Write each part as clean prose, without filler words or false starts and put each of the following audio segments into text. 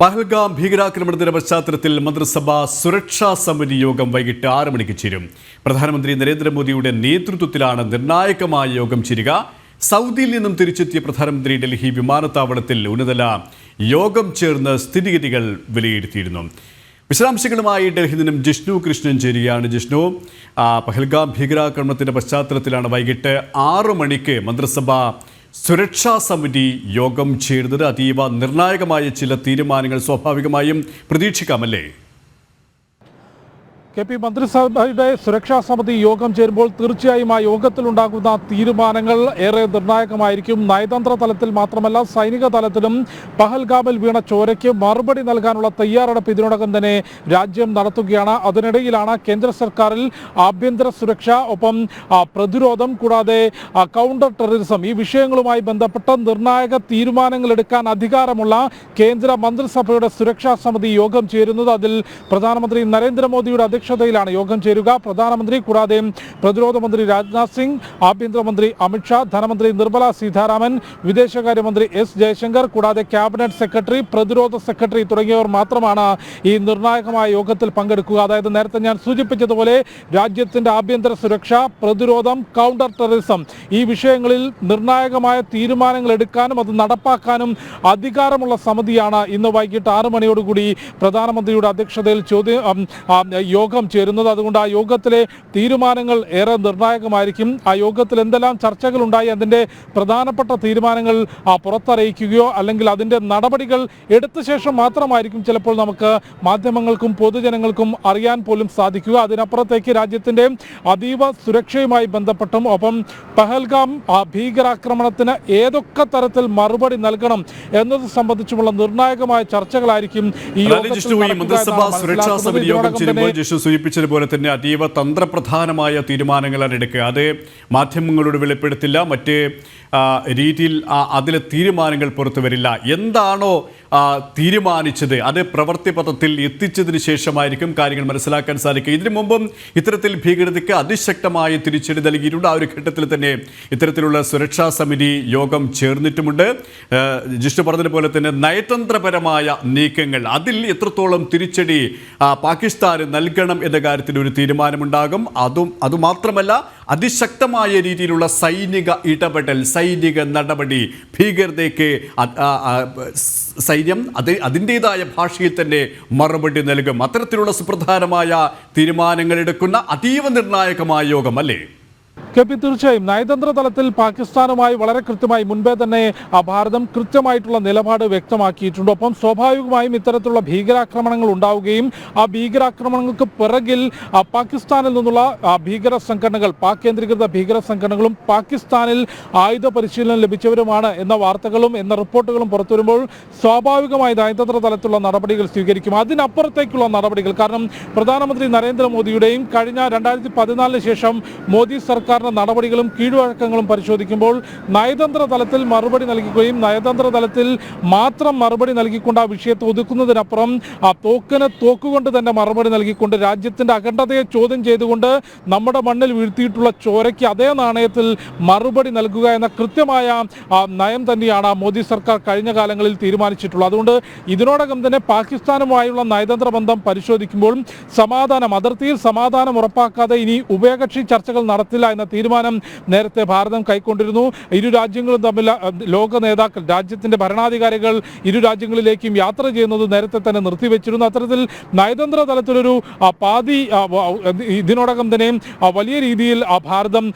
പഹൽഗാം ഭീകരാക്രമണത്തിന്റെ പശ്ചാത്തലത്തിൽ മന്ത്രിസഭാ സുരക്ഷാ സമിതി യോഗം വൈകിട്ട് 6 മണിക്ക് ചേരും. പ്രധാനമന്ത്രി നരേന്ദ്രമോദിയുടെ നേതൃത്വത്തിലാണ് നിർണായകമായ യോഗം ചേരുക. സൗദിയിൽ നിന്നും തിരിച്ചെത്തിയ പ്രധാനമന്ത്രി ഡൽഹി വിമാനത്താവളത്തിൽ ഉന്നതതല യോഗം ചേർന്ന് സ്ഥിതിഗതികൾ വിലയിരുത്തിയിരുന്നു. വിശദാംശങ്ങളുമായി ഡൽഹിയിൽ നിന്നും ജിഷ്ണു കൃഷ്ണൻ ചേരുകയാണ്. ജിഷ്ണു, പഹൽഗാം ഭീകരാക്രമണത്തിന്റെ പശ്ചാത്തലത്തിലാണ് വൈകിട്ട് 6 മണിക്ക് മന്ത്രിസഭാ സുരക്ഷാ സമിതി യോഗം ചേരുന്നത്. അതീവ നിർണായകമായ ചില തീരുമാനങ്ങൾ സ്വാഭാവികമായും പ്രതീക്ഷിക്കാമല്ലേ? കെ.പി. മന്ത്രിസഭയുടെ സുരക്ഷാ സമിതി യോഗം ചേരുമ്പോൾ തീർച്ചയായും ആ യോഗത്തിലുണ്ടാകുന്ന തീരുമാനങ്ങൾ ഏറെ നിർണായകമായിരിക്കും. നയതന്ത്ര തലത്തിൽ മാത്രമല്ല, സൈനിക തലത്തിലും പഹൽഗാമിൽ വീണ ചോരയ്ക്ക് മറുപടി നൽകാനുള്ള തയ്യാറെടുപ്പ് ഇതിനോടകം തന്നെ രാജ്യം നടത്തുകയാണ്. അതിനിടയിലാണ് കേന്ദ്ര സർക്കാരിൽ ആഭ്യന്തര സുരക്ഷ, ഒപ്പം പ്രതിരോധം, കൂടാതെ കൗണ്ടർ ടെററിസം ഈ വിഷയങ്ങളുമായി ബന്ധപ്പെട്ട നിർണായക തീരുമാനങ്ങൾ എടുക്കാൻ അധികാരമുള്ള കേന്ദ്ര മന്ത്രിസഭയുടെ സുരക്ഷാ സമിതി യോഗം ചേരുന്നത്. അതിൽ പ്രധാനമന്ത്രി നരേന്ദ്രമോദിയുടെ അധ്യക്ഷതയിലാണ് യോഗം ചേരുക. പ്രധാനമന്ത്രി, കൂടാതെ പ്രതിരോധ മന്ത്രി രാജ്നാഥ് സിംഗ്, ആഭ്യന്തരമന്ത്രി അമിത്ഷാ, ധനമന്ത്രി നിർമ്മല സീതാരാമൻ, വിദേശകാര്യമന്ത്രി എസ് ജയശങ്കർ, കൂടാതെ ക്യാബിനറ്റ് സെക്രട്ടറി, പ്രതിരോധ സെക്രട്ടറി തുടങ്ങിയവർ മാത്രമാണ് ഈ നിർണായകമായ യോഗത്തിൽ പങ്കെടുക്കുക. അതായത് നേരത്തെ ഞാൻ സൂചിപ്പിച്ചതുപോലെ രാജ്യത്തിന്റെ ആഭ്യന്തര സുരക്ഷ, പ്രതിരോധം, കൗണ്ടർ ടെററിസം ഈ വിഷയങ്ങളിൽ നിർണായകമായ തീരുമാനങ്ങൾ എടുക്കാനും അത് നടപ്പാക്കാനും അധികാരമുള്ള സമിതിയാണ് ഇന്ന് വൈകിട്ട് 6 മണിയോടുകൂടി പ്രധാനമന്ത്രിയുടെ അധ്യക്ഷതയിൽ യോഗം ചേരുന്നത്. അതുകൊണ്ട് ആ യോഗത്തിലെ തീരുമാനങ്ങൾ ഏറെ നിർണായകമായിരിക്കും. ആ യോഗത്തിൽ എന്തെല്ലാം ചർച്ചകളുണ്ടായി, അതിൻ്റെ പ്രധാനപ്പെട്ട തീരുമാനങ്ങൾ പുറത്തറിയിക്കുകയോ അല്ലെങ്കിൽ അതിൻ്റെ നടപടികൾ എടുത്ത ശേഷം മാത്രമായിരിക്കും ചിലപ്പോൾ നമുക്ക് മാധ്യമങ്ങൾക്കും പൊതുജനങ്ങൾക്കും അറിയാൻ പോലും സാധിക്കുക. അതിനപ്പുറത്തേക്ക് രാജ്യത്തിൻ്റെ അതീവ സുരക്ഷയുമായി ബന്ധപ്പെട്ടും ഒപ്പം പഹൽഗാം ഭീകരാക്രമണത്തിന് ഏതൊക്കെ തരത്തിൽ മറുപടി നൽകണം എന്നത് സംബന്ധിച്ചുമുള്ള നിർണായകമായ ചർച്ചകളായിരിക്കും ഈ യോഗത്തിൽ സൂചിപ്പിച്ചതുപോലെ തന്നെ അതീവ തന്ത്രപ്രധാനമായ തീരുമാനങ്ങളാണ് എടുക്കുക. അത് മാധ്യമങ്ങളോട് വെളിപ്പെടുത്തില്ല, മറ്റ് രീതിയിൽ അതിലെ തീരുമാനങ്ങൾ പുറത്തു വരില്ല. എന്താണോ തീരുമാനിച്ചത് അത് പ്രവൃത്തിപഥത്തിൽ എത്തിച്ചതിന് ശേഷമായിരിക്കും കാര്യങ്ങൾ മനസ്സിലാക്കാൻ സാധിക്കുക. ഇതിനു മുമ്പും ഇത്തരത്തിൽ ഭീകരതയ്ക്ക് അതിശക്തമായ തിരിച്ചടി നൽകിയിട്ടുണ്ട്. ആ ഒരു ഘട്ടത്തിൽ തന്നെ ഇത്തരത്തിലുള്ള സുരക്ഷാ സമിതി യോഗം ചേർന്നിട്ടുമുണ്ട്. ജിഷ്ണു പറഞ്ഞതുപോലെ തന്നെ നയതന്ത്രപരമായ നീക്കങ്ങൾ, അതിൽ എത്രത്തോളം തിരിച്ചടി പാകിസ്ഥാന് നൽകണം എന്ന കാര്യത്തിൽ ഒരു തീരുമാനമുണ്ടാകും. അതുമാത്രമല്ല, അതിശക്തമായ രീതിയിലുള്ള സൈനിക ഇടപെടൽ, സൈനിക നടപടി, ഭീകരതയ്ക്ക് സൈന്യം അതിൻ്റെതായ ഭാഷയിൽ തന്നെ മറുപടി നൽകും. അത്തരത്തിലുള്ള സുപ്രധാനമായ തീരുമാനങ്ങൾ എടുക്കുന്ന അതീവ നിർണായകമായ യോഗം അല്ലേ? കെ.പി. തീർച്ചയായും നയതന്ത്ര തലത്തിൽ പാകിസ്ഥാനുമായി വളരെ കൃത്യമായി മുൻപേ തന്നെ ഭാരതം കൃത്യമായിട്ടുള്ള നിലപാട് വ്യക്തമാക്കിയിട്ടുണ്ട്. ഒപ്പം സ്വാഭാവികമായും ഇത്തരത്തിലുള്ള ഭീകരാക്രമണങ്ങൾ ഉണ്ടാവുകയും ആ ഭീകരാക്രമണങ്ങൾക്ക് പിറകിൽ പാകിസ്ഥാനിൽ നിന്നുള്ള ഭീകര സംഘടനകൾ, പാക് കേന്ദ്രീകൃത ഭീകര സംഘടനകളും പാകിസ്ഥാനിൽ ആയുധ പരിശീലനം ലഭിച്ചവരുമാണ് എന്ന വാർത്തകളും എന്ന റിപ്പോർട്ടുകളും പുറത്തുവരുമ്പോൾ സ്വാഭാവികമായി നയതന്ത്ര തലത്തിലുള്ള നടപടികൾ സ്വീകരിക്കും. അതിനപ്പുറത്തേക്കുള്ള നടപടികൾ, കാരണം പ്രധാനമന്ത്രി നരേന്ദ്രമോദിയുടെയും കഴിഞ്ഞ 2014 ശേഷം മോദി സർക്കാർ നടപടികളും കീഴ്വഴക്കങ്ങളും പരിശോധിക്കുമ്പോൾ നയതന്ത്ര തലത്തിൽ മറുപടി നൽകുകയും നയതന്ത്ര തലത്തിൽ മാത്രം മറുപടി നൽകിക്കൊണ്ട് ആ വിഷയത്തെ ഒതുക്കുന്നതിനപ്പുറം ആ തോക്കിന് തോക്കുകൊണ്ട് തന്നെ മറുപടി നൽകിക്കൊണ്ട് രാജ്യത്തിന്റെ അഖണ്ഡതയെ ചോദ്യം ചെയ്തുകൊണ്ട് നമ്മുടെ മണ്ണിൽ വീഴ്ത്തിയിട്ടുള്ള ചോരയ്ക്ക് അതേ നാണയത്തിൽ മറുപടി നൽകുക എന്ന കൃത്യമായ നയം തന്നെയാണ് മോദി സർക്കാർ കഴിഞ്ഞ കാലങ്ങളിൽ തീരുമാനിച്ചിട്ടുള്ളത്. അതുകൊണ്ട് ഇതിനോടകം തന്നെ പാകിസ്ഥാനുമായുള്ള നയതന്ത്ര ബന്ധം പരിശോധിക്കുമ്പോൾ അതിർത്തിയിൽ സമാധാനം ഉറപ്പാക്കാതെ ഇനി ഉഭയകക്ഷി ചർച്ചകൾ നടത്തില്ല എന്ന തീരുമാനം നേരത്തെ ഭാരതം കൈക്കൊണ്ടിരുന്നു. ഇരു രാജ്യങ്ങളും തമ്മിൽ ലോക നേതാക്കൾ, രാജ്യത്തിന്റെ ഭരണാധികാരികൾ ഇരു രാജ്യങ്ങളിലേക്കും യാത്ര ചെയ്യുന്നത് നേരത്തെ തന്നെ നിർത്തിവെച്ചിരുന്നു. അത്തരത്തിൽ നയതന്ത്ര തലത്തിലൊരു പാതി ഇതിനോടകം തന്നെ വലിയ രീതിയിൽ ഭാരതം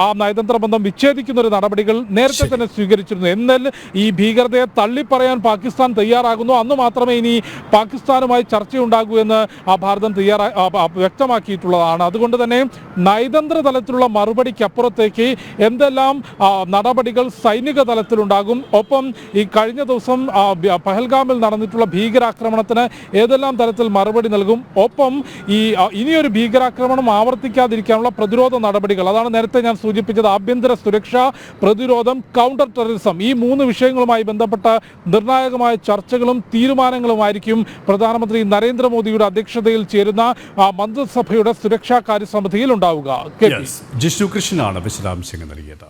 ആ നയതന്ത്ര ബന്ധം വിച്ഛേദിക്കുന്ന ഒരു നടപടികൾ നേരത്തെ തന്നെ സ്വീകരിച്ചിരുന്നു. എന്നാൽ ഈ ഭീകരതയെ തള്ളിപ്പറയാൻ പാകിസ്ഥാൻ തയ്യാറാകുന്നു, അന്ന് മാത്രമേ ഇനി പാകിസ്ഥാനുമായി ചർച്ചയുണ്ടാകൂ എന്ന് ഭാരതം വ്യക്തമാക്കിയിട്ടുള്ളതാണ്. അതുകൊണ്ട് തന്നെ നയതന്ത്ര തലത്തിലുള്ള മറുപടിക്കപ്പുറത്തേക്ക് എന്തെല്ലാം നടപടികൾ സൈനിക തലത്തിലുണ്ടാകും, ഒപ്പം ഈ കഴിഞ്ഞ ദിവസം പഹൽഗാമിൽ നടന്നിട്ടുള്ള ഭീകരാക്രമണത്തിന് ഏതെല്ലാം തരത്തിൽ മറുപടി നൽകും, ഒപ്പം ഇനിയൊരു ഭീകരാക്രമണം ആവർത്തിക്കാതിരിക്കാനുള്ള പ്രതിരോധ നടപടികൾ, അതാണ് നേരത്തെ ഞാൻ സൂചിപ്പിച്ചത്. ആഭ്യന്തര സുരക്ഷ, പ്രതിരോധം, കൗണ്ടർ ടെററിസം ഈ 3 വിഷയങ്ങളുമായി ബന്ധപ്പെട്ട നിർണായകമായ ചർച്ചകളും തീരുമാനങ്ങളുമായിരിക്കും പ്രധാനമന്ത്രി നരേന്ദ്രമോദിയുടെ അധ്യക്ഷതയിൽ ചേരുന്ന മന്ത്രിസഭയുടെ സുരക്ഷാ കാര്യ സമിതിയിൽ ഉണ്ടാവുക. ജിഷ്ണു കൃഷ്ണനാണ് വിശദാംശങ്ങൾ നൽകിയത്.